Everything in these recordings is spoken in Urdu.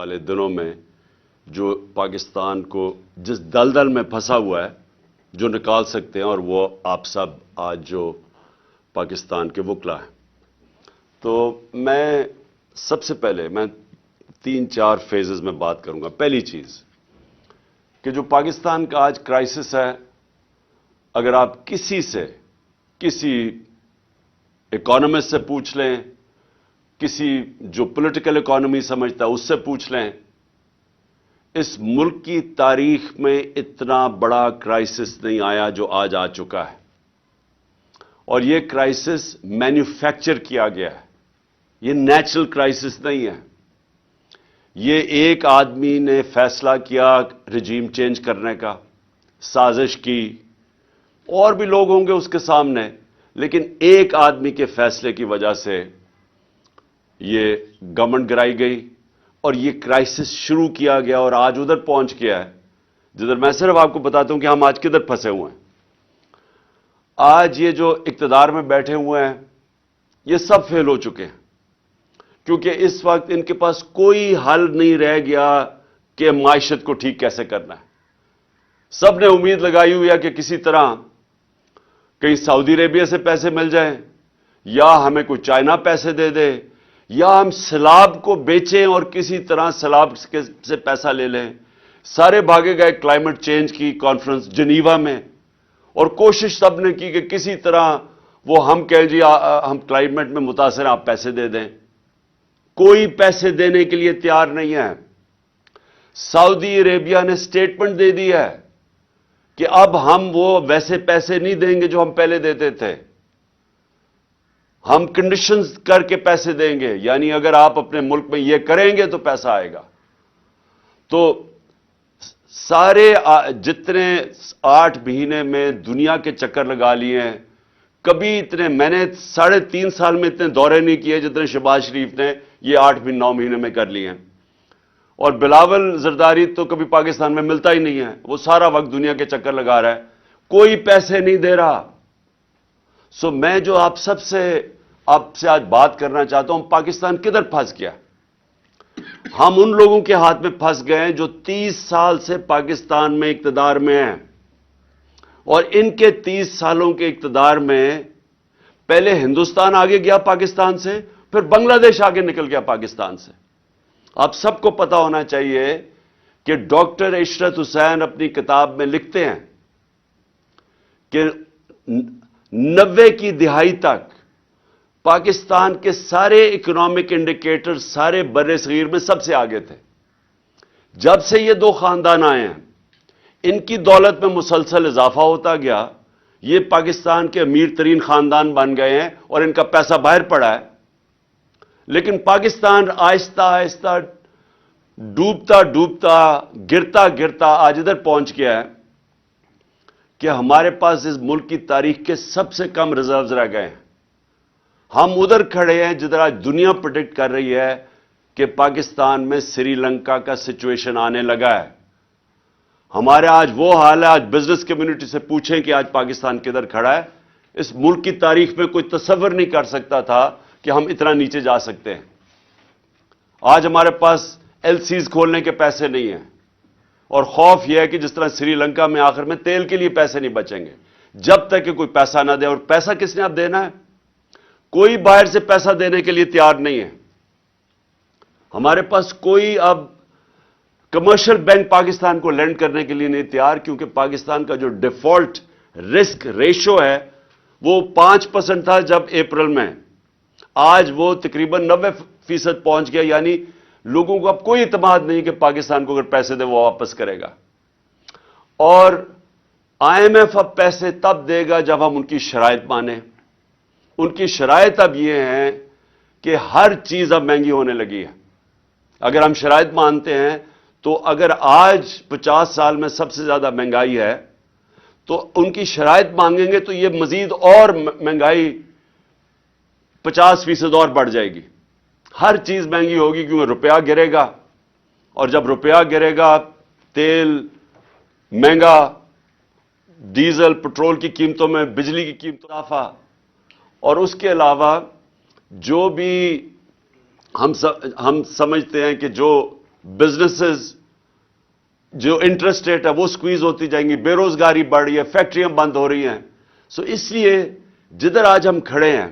والے دنوں میں جو پاکستان کو جس دلدل میں پھنسا ہوا ہے جو نکال سکتے ہیں، اور وہ آپ سب آج جو پاکستان کے وکلا ہیں. تو میں سب سے پہلے 3-4 فیزز میں بات کروں گا. پہلی چیز کہ جو پاکستان کا آج کرائسس ہے، اگر آپ کسی اکانومسٹ سے پوچھ لیں، کسی جو پولیٹیکل اکانومی سمجھتا ہے اس سے پوچھ لیں، اس ملک کی تاریخ میں اتنا بڑا کرائسس نہیں آیا جو آج آ چکا ہے. اور یہ کرائسس مینوفیکچر کیا گیا ہے، یہ نیچرل کرائسس نہیں ہے. یہ ایک آدمی نے فیصلہ کیا رجیم چینج کرنے کا، سازش کی، اور بھی لوگ ہوں گے اس کے سامنے، لیکن ایک آدمی کے فیصلے کی وجہ سے یہ گورنمنٹ گرائی گئی اور یہ کرائسس شروع کیا گیا اور آج ادھر پہنچ گیا ہے جدھر میں صرف آپ کو بتاتا ہوں کہ ہم آج کدھر پھنسے ہوئے ہیں. آج یہ جو اقتدار میں بیٹھے ہوئے ہیں یہ سب فیل ہو چکے ہیں، کیونکہ اس وقت ان کے پاس کوئی حل نہیں رہ گیا کہ معیشت کو ٹھیک کیسے کرنا ہے. سب نے امید لگائی ہوئی ہے کہ کسی طرح کہیں سعودی عربیہ سے پیسے مل جائیں، یا ہمیں کوئی چائنا پیسے دے دے، یا ہم سیلاب کو بیچیں اور کسی طرح سیلاب سے پیسہ لے لیں. سارے بھاگے گئے کلائمیٹ چینج کی کانفرنس جنیوا میں، اور کوشش سب نے کی کہ کسی طرح وہ ہم کہیں جی ہم کلائمیٹ میں متاثر ہیں، آپ پیسے دے دیں. کوئی پیسے دینے کے لیے تیار نہیں ہے. سعودی عربیہ نے سٹیٹمنٹ دے دی ہے کہ اب ہم وہ ویسے پیسے نہیں دیں گے جو ہم پہلے دیتے تھے، ہم کنڈیشنز کر کے پیسے دیں گے، یعنی اگر آپ اپنے ملک میں یہ کریں گے تو پیسہ آئے گا. تو سارے جتنے 8 مہینے میں دنیا کے چکر لگا لیے ہیں، کبھی اتنے میں نے 3.5 سال میں اتنے دورے نہیں کیے جتنے شہباز شریف نے یہ 8-9 مہینے میں کر لیے ہیں. اور بلاول زرداری تو کبھی پاکستان میں ملتا ہی نہیں ہے، وہ سارا وقت دنیا کے چکر لگا رہا ہے، کوئی پیسے نہیں دے رہا. میں جو آپ سے آج بات کرنا چاہتا ہوں، پاکستان کدھر پھنس گیا. ہم ان لوگوں کے ہاتھ میں پھنس گئے ہیں جو 30 سال سے پاکستان میں اقتدار میں ہیں، اور ان کے 30 سالوں کے اقتدار میں پہلے ہندوستان آگے گیا پاکستان سے، پھر بنگلہ دیش آگے نکل گیا پاکستان سے. آپ سب کو پتا ہونا چاہیے کہ ڈاکٹر عشرت حسین اپنی کتاب میں لکھتے ہیں کہ 90 کی دہائی تک پاکستان کے سارے اکنامک انڈیکیٹر سارے بر صغیر میں سب سے آگے تھے. جب سے یہ 2 خاندان آئے ہیں، ان کی دولت میں مسلسل اضافہ ہوتا گیا، یہ پاکستان کے امیر ترین خاندان بن گئے ہیں اور ان کا پیسہ باہر پڑا ہے. لیکن پاکستان آہستہ آہستہ ڈوبتا گرتا آج ادھر پہنچ گیا ہے کہ ہمارے پاس اس ملک کی تاریخ کے سب سے کم ریزروز رہ گئے ہیں. ہم ادھر کھڑے ہیں جدھر آج دنیا پریڈکٹ کر رہی ہے کہ پاکستان میں سری لنکا کا سچویشن آنے لگا ہے. ہمارے آج وہ حال ہے، آج بزنس کمیونٹی سے پوچھیں کہ آج پاکستان کدھر کھڑا ہے. اس ملک کی تاریخ میں کوئی تصور نہیں کر سکتا تھا کہ ہم اتنا نیچے جا سکتے ہیں. آج ہمارے پاس LCs کھولنے کے پیسے نہیں ہیں، اور خوف یہ ہے کہ جس طرح سری لنکا میں آخر میں تیل کے لیے پیسے نہیں بچیں گے جب تک کہ کوئی پیسہ نہ دے. اور پیسہ کس نے اب دینا ہے؟ کوئی باہر سے پیسہ دینے کے لیے تیار نہیں ہے. ہمارے پاس کوئی اب کمرشل بینک پاکستان کو لینڈ کرنے کے لیے نہیں تیار، کیونکہ پاکستان کا جو ڈیفالٹ رسک ریشو ہے وہ 5% تھا جب اپریل میں، آج وہ تقریباً 90% پہنچ گیا. یعنی لوگوں کو اب کوئی اعتماد نہیں کہ پاکستان کو اگر پیسے دے وہ واپس کرے گا. اور IMF اب پیسے تب دے گا جب ہم ان کی شرائط مانیں. ان کی شرائط اب یہ ہیں کہ ہر چیز اب مہنگی ہونے لگی ہے. اگر ہم شرائط مانتے ہیں تو اگر آج 50 سال میں سب سے زیادہ مہنگائی ہے تو ان کی شرائط مانگیں گے تو یہ مزید اور مہنگائی 50% اور بڑھ جائے گی. ہر چیز مہنگی ہوگی کیونکہ روپیہ گرے گا، اور جب روپیہ گرے گا تیل مہنگا، ڈیزل پٹرول کی قیمتوں میں، بجلی کی قیمتوں میں اضافہ، اور اس کے علاوہ جو بھی ہم سمجھتے ہیں کہ جو بزنسز جو انٹرسٹ ریٹ ہے وہ سکویز ہوتی جائیں گی, بے روزگاری بڑھ رہی ہے, فیکٹریاں بند ہو رہی ہیں. سو اس لیے جدھر آج ہم کھڑے ہیں,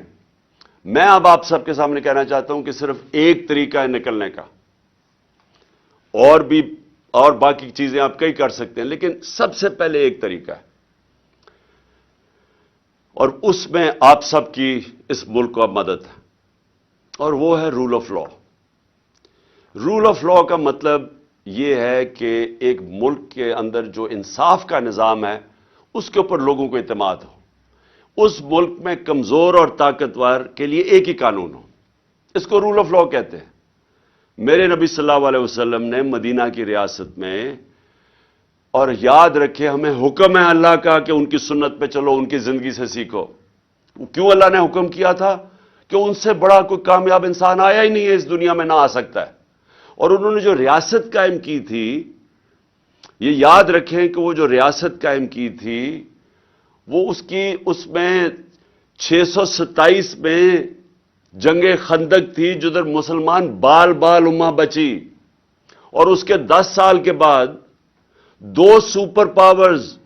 میں اب آپ سب کے سامنے کہنا چاہتا ہوں کہ صرف ایک طریقہ ہے نکلنے کا, اور باقی چیزیں آپ کئی کر سکتے ہیں, لیکن سب سے پہلے ایک طریقہ ہے, اور اس میں آپ سب کی اس ملک کو اب مدد ہے, اور وہ ہے rule of law. Rule of law کا مطلب یہ ہے کہ ایک ملک کے اندر جو انصاف کا نظام ہے اس کے اوپر لوگوں کو اعتماد ہو. اس ملک میں کمزور اور طاقتور کے لیے ایک ہی قانون ہو. اس کو رول آف لا کہتے ہیں. میرے نبی صلی اللہ علیہ وسلم نے مدینہ کی ریاست میں, اور یاد رکھے ہمیں حکم ہے اللہ کا کہ ان کی سنت پہ چلو, ان کی زندگی سے سیکھو. کیوں اللہ نے حکم کیا تھا؟ کہ ان سے بڑا کوئی کامیاب انسان آیا ہی نہیں ہے اس دنیا میں, نہ آ سکتا ہے. اور انہوں نے جو ریاست قائم کی تھی, یہ یاد رکھیں کہ وہ جو ریاست قائم کی تھی وہ اس میں 627 میں جنگ خندق تھی, جدھر مسلمان بال امہ بچی, اور اس کے 10 سال کے بعد 2 سپر پاورز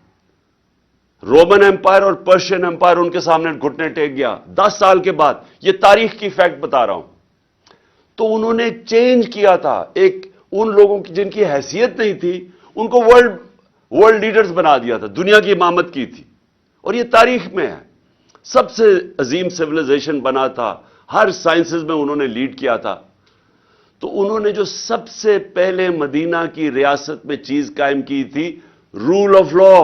رومن ایمپائر اور پرشین ایمپائر ان کے سامنے گھٹنے ٹیک گیا 10 سال کے بعد. یہ تاریخ کی فیکٹ بتا رہا ہوں. تو انہوں نے چینج کیا تھا, ایک ان لوگوں کی جن کی حیثیت نہیں تھی ان کو ورلڈ لیڈرز بنا دیا تھا, دنیا کی امامت کی تھی. اور یہ تاریخ میں ہے, سب سے عظیم سیویلائزیشن بنا تھا, ہر سائنسز میں انہوں نے لیڈ کیا تھا. تو انہوں نے جو سب سے پہلے مدینہ کی ریاست میں چیز قائم کی تھی, رول آف لا,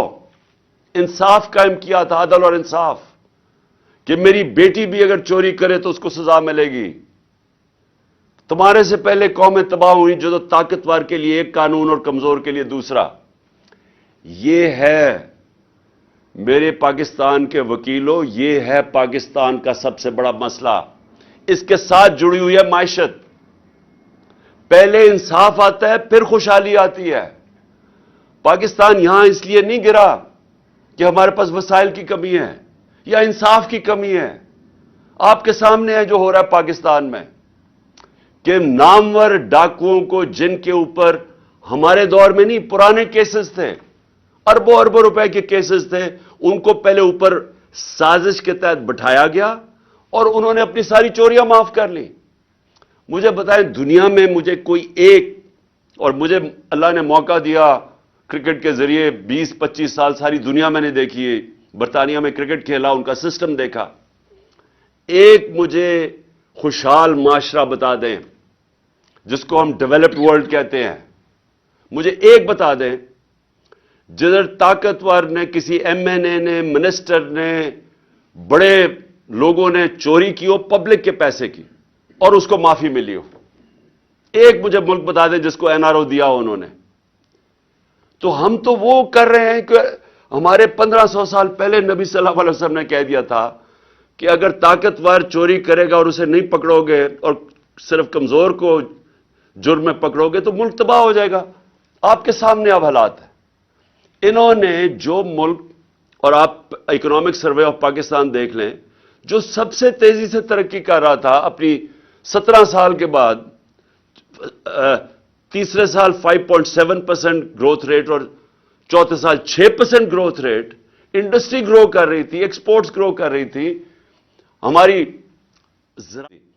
انصاف قائم کیا تھا, عدل اور انصاف, کہ میری بیٹی بھی اگر چوری کرے تو اس کو سزا ملے گی. تمہارے سے پہلے قومیں تباہ ہوئی جو طاقتور کے لیے ایک قانون اور کمزور کے لیے دوسرا. یہ ہے میرے پاکستان کے وکیلوں, یہ ہے پاکستان کا سب سے بڑا مسئلہ. اس کے ساتھ جڑی ہوئی ہے معیشت. پہلے انصاف آتا ہے پھر خوشحالی آتی ہے. پاکستان یہاں اس لیے نہیں گرا کہ ہمارے پاس وسائل کی کمی ہے یا انصاف کی کمی ہے. آپ کے سامنے ہے جو ہو رہا ہے پاکستان میں, کہ نامور ڈاکوؤں کو, جن کے اوپر ہمارے دور میں نہیں پرانے کیسز تھے, اربوں روپے کے کیسز تھے, ان کو پہلے اوپر سازش کے تحت بٹھایا گیا اور انہوں نے اپنی ساری چوریاں معاف کر لی. مجھے بتائیں دنیا میں مجھے کوئی ایک, اور مجھے اللہ نے موقع دیا کرکٹ کے ذریعے 20-25 سال ساری دنیا میں نے دیکھی ہے, برطانیہ میں کرکٹ کھیلا, ان کا سسٹم دیکھا. ایک مجھے خوشحال معاشرہ بتا دیں جس کو ہم ڈیولپڈ ورلڈ کہتے ہیں, مجھے ایک بتا دیں جدھر طاقتور نے, کسی ایم این اے نے, منسٹر نے, بڑے لوگوں نے چوری کی ہو پبلک کے پیسے کی اور اس کو معافی ملی ہو. ایک مجھے ملک بتا دیں جس کو این آر او دیا ہو انہوں نے. تو ہم تو وہ کر رہے ہیں کہ ہمارے 1500 سال پہلے نبی صلی اللہ علیہ وسلم نے کہہ دیا تھا کہ اگر طاقتور چوری کرے گا اور اسے نہیں پکڑو گے اور صرف کمزور کو جرم میں پکڑو گے تو ملک تباہ ہو جائے گا. آپ کے سامنے اب حالات ہیں. انہوں نے جو ملک, اور آپ اکنامک سروے آف پاکستان دیکھ لیں, جو سب سے تیزی سے ترقی کر رہا تھا اپنی 17 سال کے بعد, تیسرے سال 5.7% گروتھ ریٹ اور چوتھے سال 6% گروتھ ریٹ, انڈسٹری گرو کر رہی تھی, ایکسپورٹس گرو کر رہی تھی, ہماری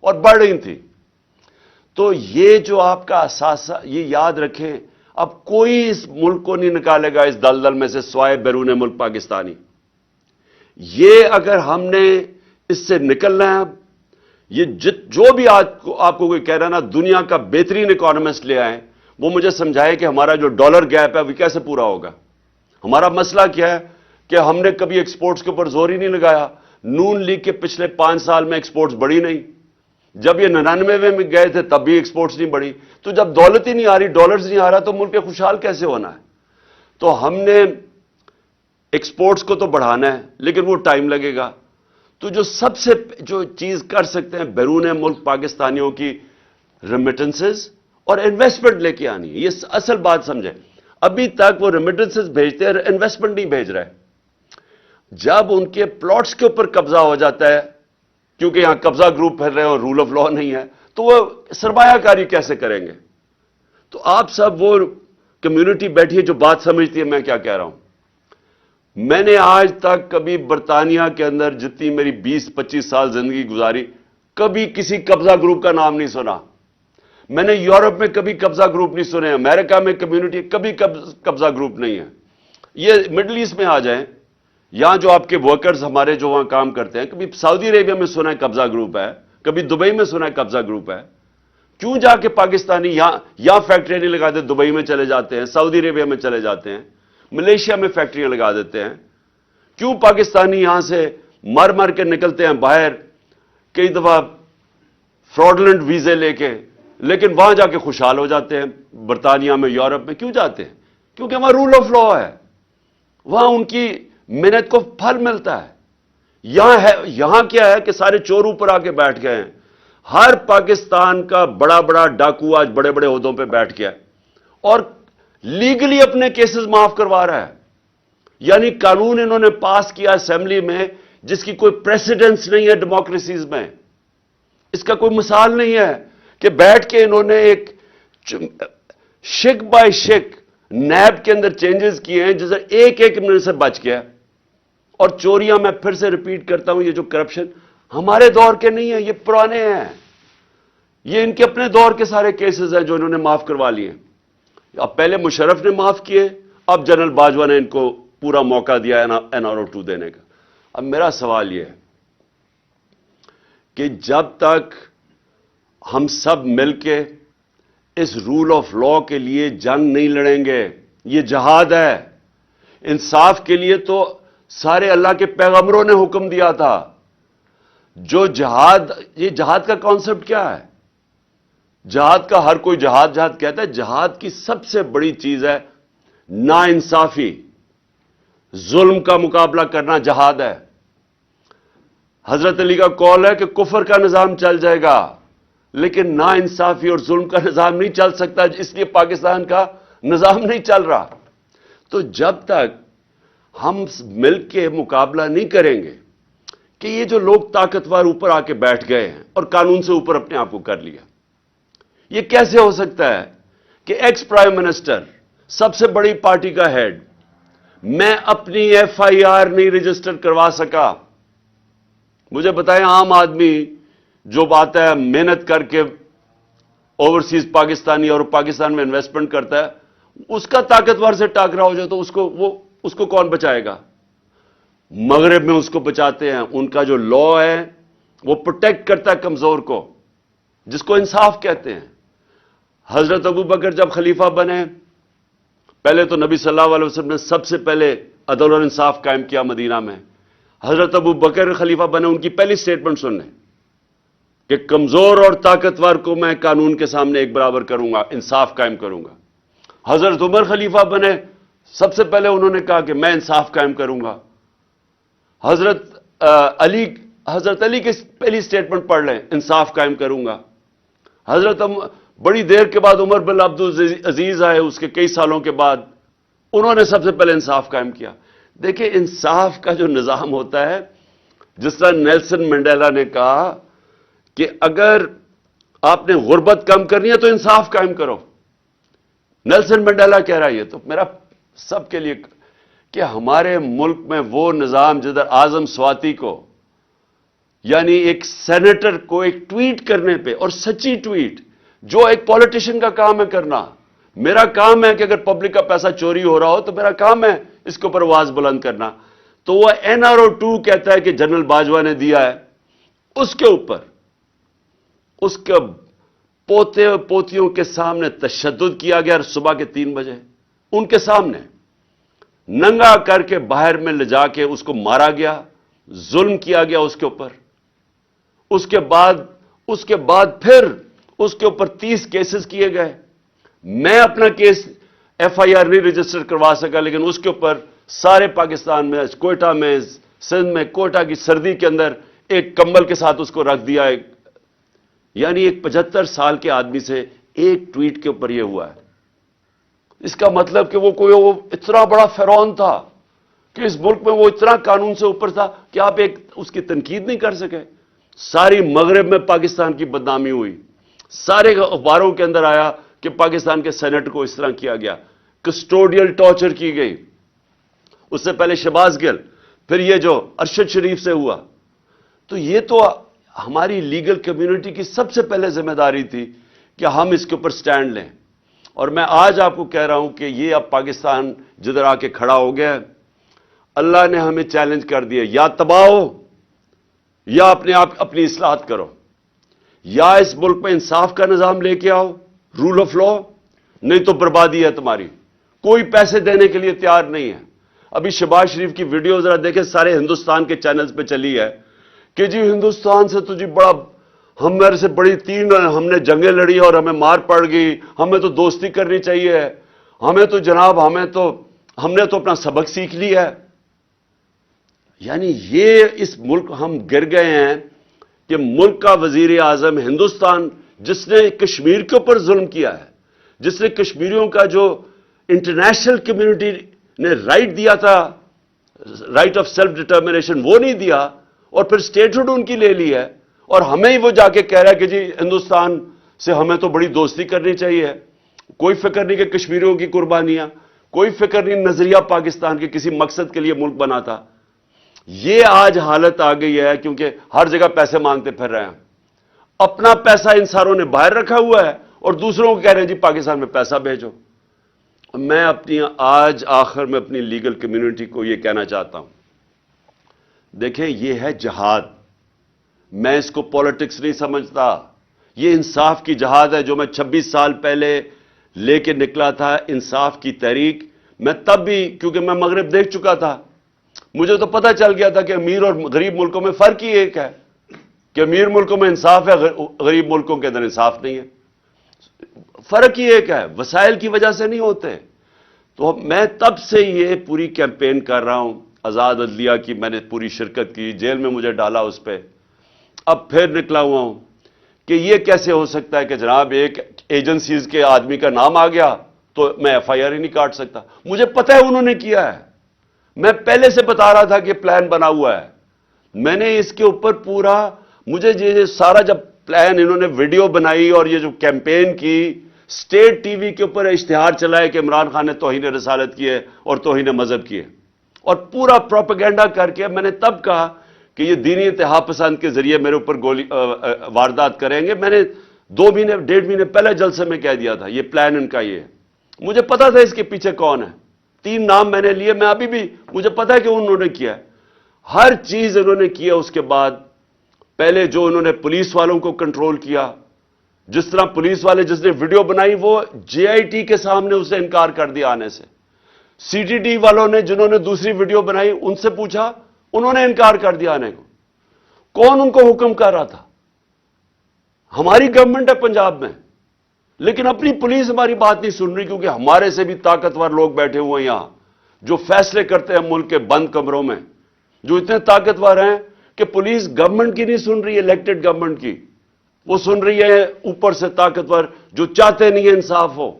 اور بڑھ رہی تھی. تو یہ جو آپ کا اثاثہ, یہ یاد رکھیں, اب کوئی اس ملک کو نہیں نکالے گا اس دلدل میں سے سوائے بیرون ملک پاکستانی. یہ اگر ہم نے اس سے نکلنا ہے, یہ جو بھی آپ کو کوئی کہہ رہا ہے نا, دنیا کا بہترین اکانومسٹ لے آئیں, وہ مجھے سمجھائے کہ ہمارا جو ڈالر گیپ ہے وہ کیسے پورا ہوگا. ہمارا مسئلہ کیا ہے کہ ہم نے کبھی ایکسپورٹس کے اوپر زور ہی نہیں لگایا. نون لیگ کے پچھلے 5 سال میں ایکسپورٹس بڑھی نہیں. جب یہ 99 میں گئے تھے تب بھی ایکسپورٹس نہیں بڑھی. تو جب دولت ہی نہیں آ رہی, ڈالرز نہیں آ رہا, تو ملک خوشحال کیسے ہونا ہے؟ تو ہم نے ایکسپورٹس کو تو بڑھانا ہے لیکن وہ ٹائم لگے گا. تو جو سب سے جو چیز کر سکتے ہیں بیرون ملک پاکستانیوں کی ریمیٹنسز اور انویسٹمنٹ لے کے آنی ہے. یہ اصل بات سمجھیں. ابھی تک وہ ریمیٹنسز بھیجتے ہیں, انویسٹمنٹ نہیں بھیج رہے. جب ان کے پلاٹس کے اوپر قبضہ ہو جاتا ہے, کیونکہ یہاں قبضہ گروپ پھیل رہے ہیں اور رول آف لا نہیں ہے, تو وہ سرمایہ کاری کیسے کریں گے؟ تو آپ سب وہ کمیونٹی بیٹھی ہے جو بات سمجھتی ہے میں کیا کہہ رہا ہوں. میں نے آج تک کبھی برطانیہ کے اندر جتنی میری 20-25 سال زندگی گزاری کبھی کسی قبضہ گروپ کا نام نہیں سنا. میں نے یورپ میں کبھی قبضہ گروپ نہیں سنے, امریکہ میں کمیونٹی کبھی قبضہ گروپ نہیں ہے. یہ مڈل ایسٹ میں آ جائیں, یہاں جو آپ کے ورکرز ہمارے جو وہاں کام کرتے ہیں, کبھی سعودی عربیہ میں سنا ہے قبضہ گروپ ہے, کبھی دبئی میں سنا ہے قبضہ گروپ ہے. کیوں جا کے پاکستانی یہاں فیکٹریاں نہیں لگاتے, دبئی میں چلے جاتے ہیں, سعودی عربیہ میں چلے جاتے ہیں, ملیشیا میں فیکٹریاں لگا دیتے ہیں؟ کیوں پاکستانی یہاں سے مر کے نکلتے ہیں باہر کئی دفعہ فراڈلنٹ ویزے لے کے, لیکن وہاں جا کے خوشحال ہو جاتے ہیں برطانیہ میں, یورپ میں؟ کیوں جاتے ہیں؟ کیونکہ وہاں رول آف لا ہے, وہاں ان کی محنت کو پھل ملتا ہے. یہاں کیا ہے کہ سارے چور اوپر آ کے بیٹھ گئے ہیں. ہر پاکستان کا بڑا بڑا ڈاکو آج بڑے بڑے عہدوں پہ بیٹھ گیا اور لیگلی اپنے کیسز معاف کروا رہا ہے. یعنی قانون انہوں نے پاس کیا اسمبلی میں جس کی کوئی پریسیڈنس نہیں ہے ڈیموکریسیز میں. اس کا کوئی مثال نہیں ہے کہ بیٹھ کے انہوں نے ایک شک بائی شک نیب کے اندر چینجز کیے ہیں جسے ایک منٹ سے بچ گیا. اور چوریاں, میں پھر سے ریپیٹ کرتا ہوں, یہ جو کرپشن ہمارے دور کے نہیں ہیں, یہ پرانے ہیں. یہ ان کے اپنے دور کے سارے کیسز ہیں جو انہوں نے معاف کروا لیے. اب پہلے مشرف نے معاف کیے, اب جنرل باجوہ نے ان کو پورا موقع دیا NRO2 دینے کا. اب میرا سوال یہ ہے کہ جب تک ہم سب مل کے اس رول آف لا کے لیے جنگ نہیں لڑیں گے, یہ جہاد ہے. انصاف کے لیے تو سارے اللہ کے پیغمبروں نے حکم دیا تھا. جو جہاد, یہ جہاد کا کانسیپٹ کیا ہے؟ جہاد کا ہر کوئی جہاد کہتا ہے. جہاد کی سب سے بڑی چیز ہے نا انصافی, ظلم کا مقابلہ کرنا جہاد ہے. حضرت علی کا قول ہے کہ کفر کا نظام چل جائے گا لیکن نا انصافی اور ظلم کا نظام نہیں چل سکتا, اس لیے پاکستان کا نظام نہیں چل رہا. تو جب تک ہم مل کے مقابلہ نہیں کریں گے کہ یہ جو لوگ طاقتور اوپر آ کے بیٹھ گئے ہیں اور قانون سے اوپر اپنے آپ کو کر لیا, یہ کیسے ہو سکتا ہے کہ ایکس پرائم منسٹر, سب سے بڑی پارٹی کا ہیڈ, میں اپنی FIR نہیں رجسٹر کروا سکا؟ مجھے بتائیں, عام آدمی جو آتا ہے محنت کر کے اوورسیز پاکستانی اور پاکستان میں انویسٹمنٹ کرتا ہے, اس کا طاقتور سے ٹاکرا ہو جائے تو اس کو کون بچائے گا؟ مغرب میں اس کو بچاتے ہیں. ان کا جو لا ہے وہ پروٹیکٹ کرتا ہے کمزور کو, جس کو انصاف کہتے ہیں. حضرت ابو بکر جب خلیفہ بنے, پہلے تو نبی صلی اللہ علیہ وسلم نے سب سے پہلے عدل اور انصاف قائم کیا مدینہ میں. حضرت ابو بکر خلیفہ بنے, ان کی پہلی سٹیٹمنٹ سن لیں کہ کمزور اور طاقتور کو میں قانون کے سامنے ایک برابر کروں گا, انصاف قائم کروں گا. حضرت عمر خلیفہ بنے, سب سے پہلے انہوں نے کہا کہ میں انصاف قائم کروں گا. حضرت علی کی پہلی سٹیٹمنٹ پڑھ لیں, انصاف قائم کروں گا. بڑی دیر کے بعد عمر بن عبد العزیز آئے, اس کے کئی سالوں کے بعد, انہوں نے سب سے پہلے انصاف قائم کیا. دیکھیں انصاف کا جو نظام ہوتا ہے, جس طرح نیلسن منڈیلا نے کہا کہ اگر آپ نے غربت کم کرنی ہے تو انصاف قائم کرو. نیلسن منڈیلا کہہ رہا ہے. یہ تو میرا سب کے لیے کہ ہمارے ملک میں وہ نظام جدھر اعظم سواتی کو, یعنی ایک سینیٹر کو ایک ٹویٹ کرنے پہ, اور سچی ٹویٹ جو ایک پولیٹیشین کا کام ہے کرنا, میرا کام ہے کہ اگر پبلک کا پیسہ چوری ہو رہا ہو تو میرا کام ہے اس کے اوپر آواز بلند کرنا. تو وہ NRO2 کہتا ہے کہ جنرل باجوہ نے دیا ہے, اس کے اوپر اس کے پوتے پوتیوں کے سامنے تشدد کیا گیا. صبح کے 3 بجے ان کے سامنے ننگا کر کے باہر میں لے جا کے اس کو مارا گیا, ظلم کیا گیا اس کے اوپر. اس کے بعد پھر اس کے اوپر 30 کیسز کیے گئے. میں اپنا کیس FIR نہیں رجسٹر کروا سکا, لیکن اس کے اوپر سارے پاکستان میں, کوئٹہ میں, سندھ میں, کوئٹہ کی سردی کے اندر ایک کمبل کے ساتھ اس کو رکھ دیا. یعنی ایک 75 سال کے آدمی سے ایک ٹویٹ کے اوپر یہ ہوا ہے. اس کا مطلب کہ وہ اتنا بڑا فرعون تھا کہ اس ملک میں وہ اتنا قانون سے اوپر تھا کہ آپ اس کی تنقید نہیں کر سکے. ساری مغرب میں پاکستان کی بدنامی ہوئی, سارے اخباروں کے اندر آیا کہ پاکستان کے سینٹ کو اس طرح کیا گیا, کسٹوڈیل ٹارچر کی گئی, اس سے پہلے شہباز گل, پھر یہ جو ارشد شریف سے ہوا. تو یہ تو ہماری لیگل کمیونٹی کی سب سے پہلے ذمہ داری تھی کہ ہم اس کے اوپر سٹینڈ لیں. اور میں آج آپ کو کہہ رہا ہوں کہ یہ اب پاکستان جدھر آ کے کھڑا ہو گیا, اللہ نے ہمیں چیلنج کر دیا, یا تباہ ہو یا اپنے آپ اپنی اصلاحات کرو, یا اس ملک میں انصاف کا نظام لے کے آؤ, رول آف لا, نہیں تو بربادی ہے تمہاری. کوئی پیسے دینے کے لیے تیار نہیں ہے. ابھی شہباز شریف کی ویڈیو ذرا دیکھیں, سارے ہندوستان کے چینلز پہ چلی ہے کہ جی ہندوستان سے تو جی بڑا, ہمارے سے بڑی 3 ہم نے جنگیں لڑی اور ہمیں مار پڑ گئی, ہمیں تو دوستی کرنی چاہیے, ہمیں تو جناب ہم نے تو اپنا سبق سیکھ لیا ہے. یعنی یہ اس ملک ہم گر گئے ہیں کہ ملک کا وزیر اعظم ہندوستان, جس نے کشمیر کے اوپر ظلم کیا ہے, جس نے کشمیریوں کا جو انٹرنیشنل کمیونٹی نے رائٹ دیا تھا, رائٹ آف سیلف ڈٹرمنیشن, وہ نہیں دیا, اور پھر اسٹیٹہڈ ان کی لے لی ہے, اور ہمیں ہی وہ جا کے کہہ رہا ہے کہ جی ہندوستان سے ہمیں تو بڑی دوستی کرنی چاہیے. کوئی فکر نہیں کہ کشمیریوں کی قربانیاں, کوئی فکر نہیں نظریہ پاکستان کے کسی مقصد کے لیے ملک بنا تھا. یہ آج حالت آ گئی ہے کیونکہ ہر جگہ پیسے مانگتے پھر رہے ہیں. اپنا پیسہ ان ساروں نے باہر رکھا ہوا ہے اور دوسروں کو کہہ رہے ہیں جی پاکستان میں پیسہ بھیجو. میں آج آخر میں اپنی لیگل کمیونٹی کو یہ کہنا چاہتا ہوں, دیکھیں یہ ہے جہاد, میں اس کو پالیٹکس نہیں سمجھتا, یہ انصاف کی جہاد ہے جو میں 26 سال پہلے لے کے نکلا تھا, انصاف کی تحریک. میں تب بھی, کیونکہ میں مغرب دیکھ چکا تھا, مجھے تو پتہ چل گیا تھا کہ امیر اور غریب ملکوں میں فرق ہی ایک ہے, کہ امیر ملکوں میں انصاف ہے, غریب ملکوں کے اندر انصاف نہیں ہے. فرق ہی ایک ہے, وسائل کی وجہ سے نہیں ہوتے. تو میں تب سے یہ پوری کیمپین کر رہا ہوں, آزاد عدلیہ کی میں نے پوری شرکت کی, جیل میں مجھے ڈالا اس پہ. اب پھر نکلا ہوا ہوں کہ یہ کیسے ہو سکتا ہے کہ جناب ایک ایجنسیز کے آدمی کا نام آ گیا تو میں ایف آئی آر ہی نہیں کاٹ سکتا. مجھے پتہ ہے انہوں نے کیا ہے, میں پہلے سے بتا رہا تھا کہ پلان بنا ہوا ہے. میں نے اس کے اوپر پورا, مجھے یہ سارا جب پلان انہوں نے ویڈیو بنائی اور یہ جو کیمپین کی, اسٹیٹ ٹی وی کے اوپر اشتہار چلائے کہ عمران خان نے توہین رسالت کی ہے اور توہین مذہب کی ہے, اور پورا پروپیگنڈا کر کے میں نے تب کہا کہ یہ دینی اتحاد پسند کے ذریعے میرے اوپر واردات کریں گے. میں نے 2 مہینے 1.5 مہینے پہلے جلسے میں کہہ دیا تھا یہ پلان ان کا یہ ہے. مجھے پتا تھا اس کے پیچھے کون ہے, 3 نام میں نے لیے, میں ابھی بھی مجھے پتا ہے کہ انہوں نے کیا ہے, ہر چیز انہوں نے کیا. اس کے بعد پہلے جو انہوں نے پولیس والوں کو کنٹرول کیا, جس طرح پولیس والے جس نے ویڈیو بنائی وہ جے آئی ٹی کے سامنے اسے انکار کر دیا آنے سے. سی ٹی ڈی والوں نے جنہوں نے دوسری ویڈیو بنائی ان سے پوچھا, انہوں نے انکار کر دیا آنے کو. کون ان کو حکم کر رہا تھا؟ ہماری گورنمنٹ ہے پنجاب میں, لیکن اپنی پولیس ہماری بات نہیں سن رہی, کیونکہ ہمارے سے بھی طاقتور لوگ بیٹھے ہوئے ہیں یہاں جو فیصلے کرتے ہیں ملک کے بند کمروں میں, جو اتنے طاقتور ہیں کہ پولیس گورنمنٹ کی نہیں سن رہی ہے, الیکٹڈ گورنمنٹ کی, وہ سن رہی ہے اوپر سے طاقتور جو چاہتے نہیں ہے انصاف ہو,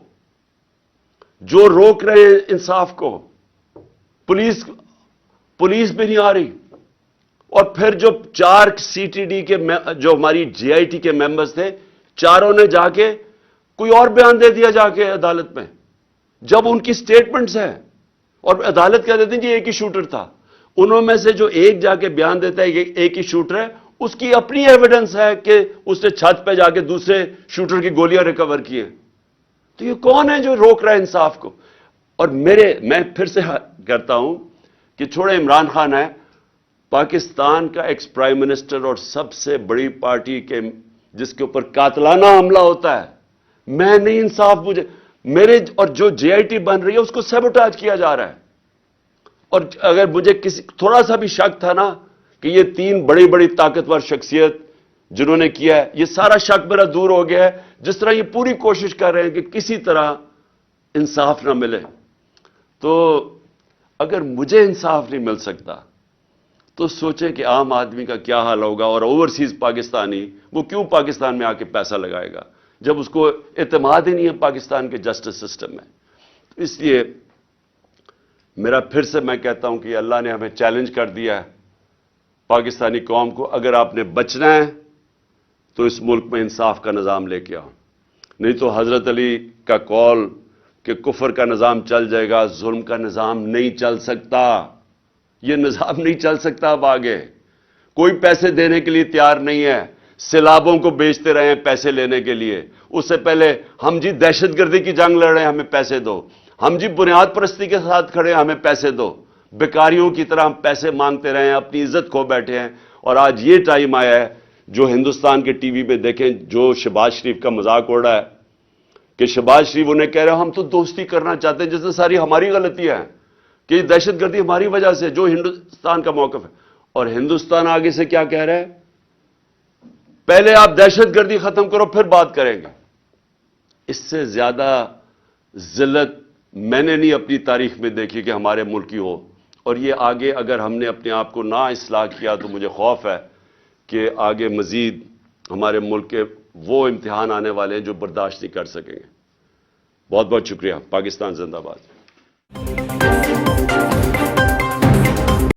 جو روک رہے ہیں انصاف کو. پولیس بھی نہیں آ رہی. اور پھر جو 4 سی ٹی ڈی کے جو ہماری جے آئی ٹی کے ممبرز تھے, چاروں نے جا کے کوئی اور بیان دے دیا جا کے عدالت میں, جب ان کی سٹیٹمنٹس ہیں, اور عدالت کہہ دیتے ہیں کہ ایک ہی شوٹر تھا. انہوں میں سے جو ایک جا کے بیان دیتا ہے کہ ایک ہی شوٹر ہے, اس کی اپنی ایویڈنس ہے کہ اس نے چھت پہ جا کے دوسرے شوٹر کی گولیاں ریکور کی ہیں. تو یہ کون ہے جو روک رہا ہے انصاف کو؟ اور میں پھر سے کرتا ہوں کہ چھوڑے عمران خان ہے, پاکستان کا ایکس پرائم منسٹر اور سب سے بڑی پارٹی کے جس کے اوپر قاتلانہ حملہ ہوتا ہے, میں نہیں انصاف مجھے میرے اور جو جے آئی ٹی بن رہی ہے اس کو سیبوٹاج کیا جا رہا ہے. اور اگر مجھے کسی تھوڑا سا بھی شک تھا نا کہ یہ 3 بڑی بڑی طاقتور شخصیت جنہوں نے کیا ہے, یہ سارا شک میرا دور ہو گیا ہے. جس طرح یہ پوری کوشش کر رہے ہیں کہ کسی طرح انصاف نہ ملے, تو اگر مجھے انصاف نہیں مل سکتا تو سوچیں کہ عام آدمی کا کیا حال ہوگا, اور اوورسیز پاکستانی وہ کیوں پاکستان میں آ کے پیسہ لگائے گا جب اس کو اعتماد ہی نہیں ہے پاکستان کے جسٹس سسٹم میں. اس لیے میرا پھر سے میں کہتا ہوں کہ اللہ نے ہمیں چیلنج کر دیا ہے پاکستانی قوم کو, اگر آپ نے بچنا ہے تو اس ملک میں انصاف کا نظام لے کے آؤ. نہیں تو حضرت علی کا قول کہ کفر کا نظام چل جائے گا، ظلم کا نظام نہیں چل سکتا. یہ نظام نہیں چل سکتا. اب آگے کوئی پیسے دینے کے لیے تیار نہیں ہے. سیلابوں کو بیچتے رہے ہیں پیسے لینے کے لیے. اس سے پہلے ہم جی دہشت گردی کی جنگ لڑ رہے ہیں، ہمیں پیسے دو. ہم جی بنیاد پرستی کے ساتھ کھڑے ہیں، ہمیں پیسے دو. بیکاریوں کی طرح ہم پیسے مانگتے رہے ہیں، اپنی عزت کھو بیٹھے ہیں. اور آج یہ ٹائم آیا ہے جو ہندوستان کے ٹی وی پہ دیکھیں، جو شہباز شریف کا مذاق اڑ رہا ہے کہ شہباز شریف انہیں کہہ رہے ہیں ہم تو دوستی کرنا چاہتے ہیں، جس میں ساری ہماری غلطیاں ہیں کہ یہ دہشت گردی ہماری وجہ سے، جو ہندوستان کا موقف ہے. اور ہندوستان آگے سے کیا کہہ رہا ہے؟ پہلے آپ دہشت گردی ختم کرو پھر بات کریں گے. اس سے زیادہ ذلت میں نے نہیں اپنی تاریخ میں دیکھی کہ ہمارے ملک کی ہو. اور یہ آگے اگر ہم نے اپنے آپ کو نہ اصلاح کیا تو مجھے خوف ہے کہ آگے مزید ہمارے ملک کے وہ امتحان آنے والے ہیں جو برداشت نہیں کر سکیں گے. بہت بہت شکریہ. پاکستان زندہ باد.